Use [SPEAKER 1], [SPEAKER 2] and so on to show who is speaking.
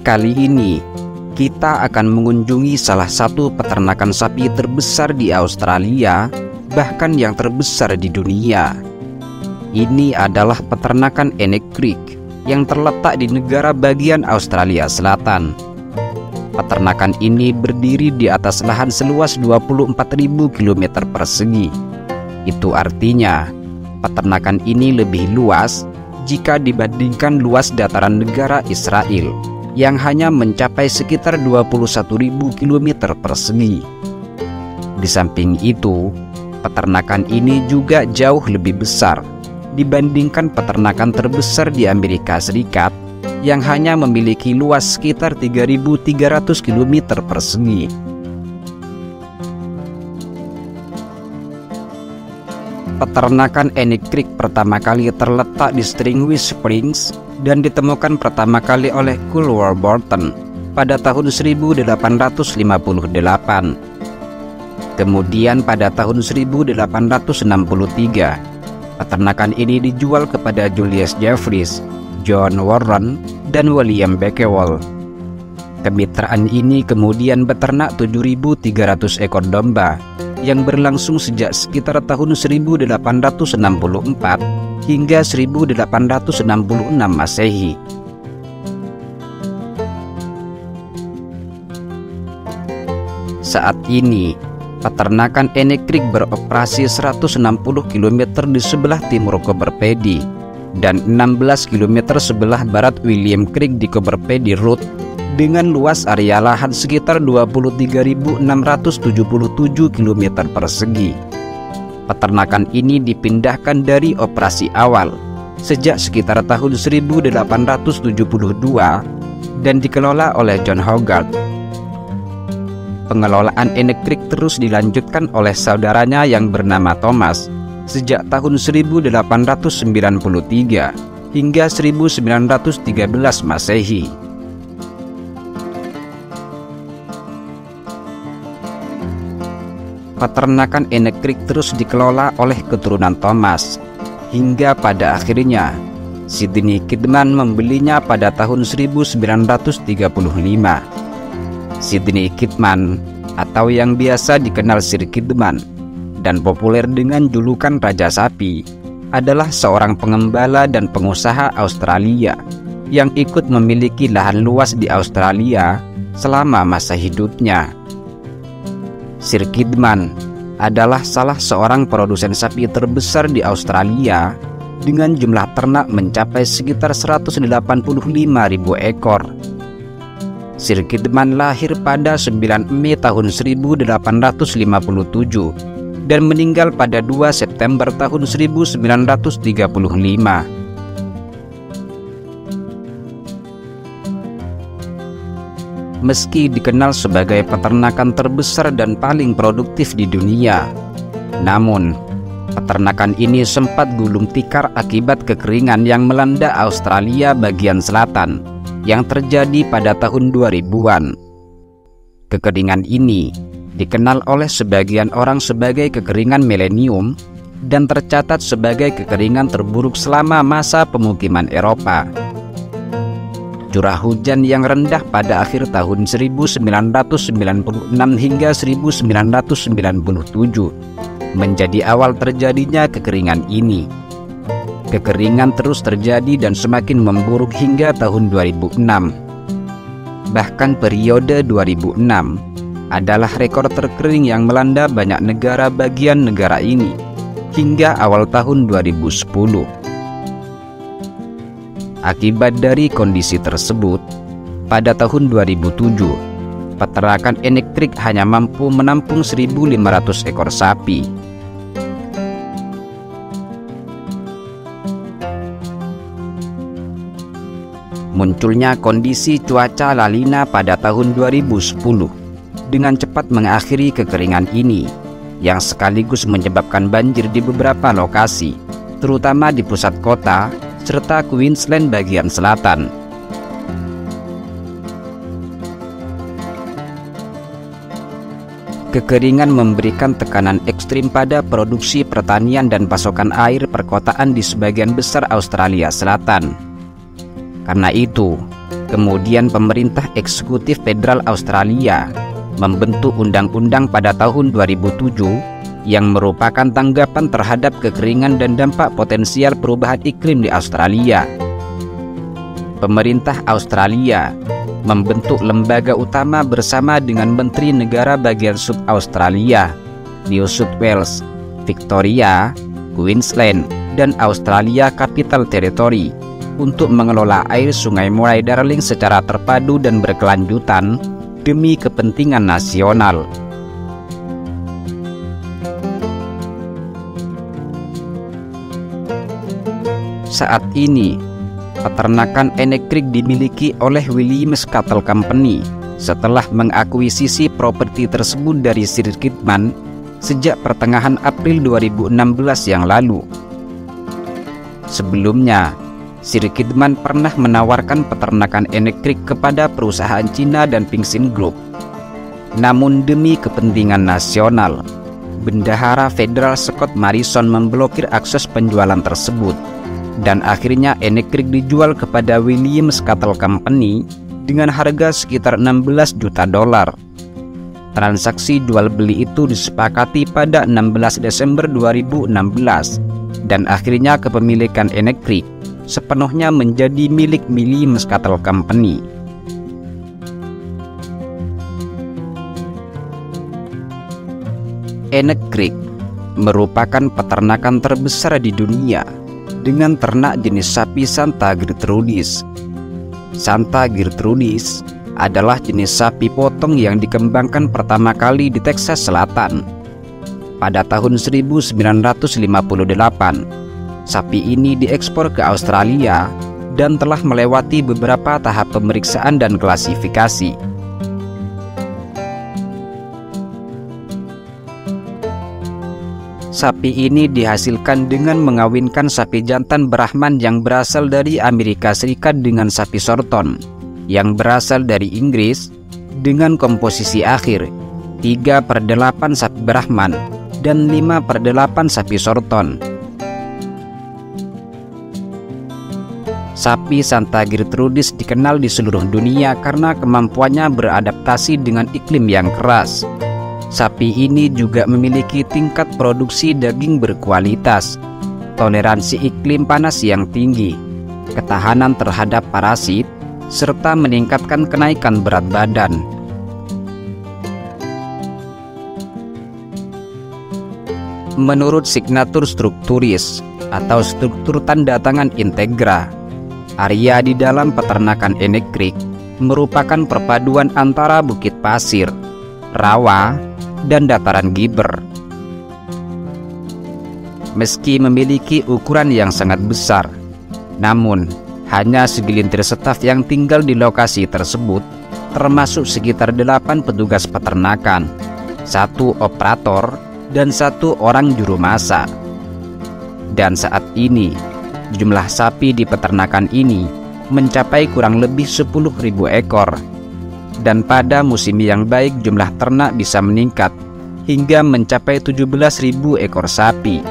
[SPEAKER 1] Kali ini kita akan mengunjungi salah satu peternakan sapi terbesar di Australia, bahkan yang terbesar di dunia. Ini adalah peternakan Ennec Creek yang terletak di negara bagian Australia Selatan. Peternakan ini berdiri di atas lahan seluas 24.000 km persegi. Itu artinya peternakan ini lebih luas jika dibandingkan luas dataran negara Israel yang hanya mencapai sekitar 21.000 km persegi. Di samping itu, peternakan ini juga jauh lebih besar dibandingkan peternakan terbesar di Amerika Serikat yang hanya memiliki luas sekitar 3.300 km persegi. Peternakan Ennec Creek pertama kali terletak di Stringway Springs dan ditemukan pertama kali oleh Cole Warburton pada tahun 1858. Kemudian pada tahun 1863, peternakan ini dijual kepada Julius Jeffries, John Warren, dan William Beckwell. Kemitraan ini kemudian beternak 7.300 ekor domba yang berlangsung sejak sekitar tahun 1864 hingga 1866 Masehi. Saat ini, peternakan Ennec Creek beroperasi 160 km di sebelah timur Coober Pedy dan 16 km sebelah barat William Creek di Coober Pedy Road dengan luas area lahan sekitar 23.677 km persegi. Peternakan ini dipindahkan dari operasi awal sejak sekitar tahun 1872 dan dikelola oleh John Hogarth. Pengelolaan Ennec Creek terus dilanjutkan oleh saudaranya yang bernama Thomas sejak tahun 1893 hingga 1913 Masehi. Peternakan Ennec Creek terus dikelola oleh keturunan Thomas hingga pada akhirnya Sidney Kidman membelinya pada tahun 1935. Sidney Kidman atau yang biasa dikenal Sir Kidman dan populer dengan julukan Raja Sapi adalah seorang pengembala dan pengusaha Australia yang ikut memiliki lahan luas di Australia selama masa hidupnya. Sir Kidman adalah salah seorang produsen sapi terbesar di Australia dengan jumlah ternak mencapai sekitar 185.000 ekor. Sir Kidman lahir pada 9 Mei tahun 1857 dan meninggal pada 2 September tahun 1935. Meski dikenal sebagai peternakan terbesar dan paling produktif di dunia, namun peternakan ini sempat gulung tikar akibat kekeringan yang melanda Australia bagian selatan yang terjadi pada tahun 2000-an. Kekeringan ini dikenal oleh sebagian orang sebagai kekeringan milenium dan tercatat sebagai kekeringan terburuk selama masa pemukiman Eropa. Curah hujan yang rendah pada akhir tahun 1996 hingga 1997 menjadi awal terjadinya kekeringan ini. Kekeringan terus terjadi dan semakin memburuk hingga tahun 2006. Bahkan periode 2006 adalah rekor terkering yang melanda banyak negara bagian negara ini hingga awal tahun 2010. Akibat dari kondisi tersebut, pada tahun 2007, peternakan Ennec Creek hanya mampu menampung 1.500 ekor sapi. Munculnya kondisi cuaca La Nina pada tahun 2010 dengan cepat mengakhiri kekeringan ini, yang sekaligus menyebabkan banjir di beberapa lokasi, terutama di pusat kota serta Queensland bagian selatan. Kekeringan memberikan tekanan ekstrim pada produksi pertanian dan pasokan air perkotaan di sebagian besar Australia Selatan. Karena itu, Kemudian pemerintah eksekutif federal Australia membentuk undang-undang pada tahun 2007 yang merupakan tanggapan terhadap kekeringan dan dampak potensial perubahan iklim di Australia. Pemerintah Australia membentuk lembaga utama bersama dengan Menteri Negara Bagian Sub Australia, New South Wales, Victoria, Queensland, dan Australia Capital Territory untuk mengelola air Sungai Murai Darling secara terpadu dan berkelanjutan demi kepentingan nasional. Saat ini, peternakan Ennec Creek dimiliki oleh Williams Cattle Company setelah mengakuisisi properti tersebut dari Sir Kidman sejak pertengahan April 2016 yang lalu. Sebelumnya, Sir Kidman pernah menawarkan peternakan Ennec Creek kepada perusahaan Cina dan Pingxin Group. Namun demi kepentingan nasional, Bendahara Federal Scott Morrison memblokir akses penjualan tersebut, dan akhirnya Ennec Creek dijual kepada Williams Cattle Company dengan harga sekitar $16 juta. Transaksi jual beli itu disepakati pada 16 Desember 2016 dan akhirnya kepemilikan Ennec Creek sepenuhnya menjadi milik Williams Cattle Company. Ennec Creek merupakan peternakan terbesar di dunia dengan ternak jenis sapi Santa Gertrudis. Santa Gertrudis adalah jenis sapi potong yang dikembangkan pertama kali di Texas Selatan pada tahun 1958. Sapi ini diekspor ke Australia dan telah melewati beberapa tahap pemeriksaan dan klasifikasi. Sapi ini dihasilkan dengan mengawinkan sapi jantan Brahman yang berasal dari Amerika Serikat dengan sapi Shorton yang berasal dari Inggris dengan komposisi akhir 3/8 sapi Brahman dan 5/8 sapi Shorton. Sapi Santa Gertrudis dikenal di seluruh dunia karena kemampuannya beradaptasi dengan iklim yang keras. Sapi ini juga memiliki tingkat produksi daging berkualitas, toleransi iklim panas yang tinggi, ketahanan terhadap parasit, serta meningkatkan kenaikan berat badan. Menurut Signature Structures atau struktur tanda tangan Integra, area di dalam peternakan Ennec Creek merupakan perpaduan antara bukit pasir, rawa, dan dataran Gibber. Meski memiliki ukuran yang sangat besar, namun hanya segelintir staf yang tinggal di lokasi tersebut, termasuk sekitar 8 petugas peternakan, 1 operator, dan 1 orang juru masak. Dan saat ini, jumlah sapi di peternakan ini mencapai kurang lebih 10.000 ekor. Dan pada musim yang baik jumlah ternak bisa meningkat hingga mencapai 17.000 ekor sapi.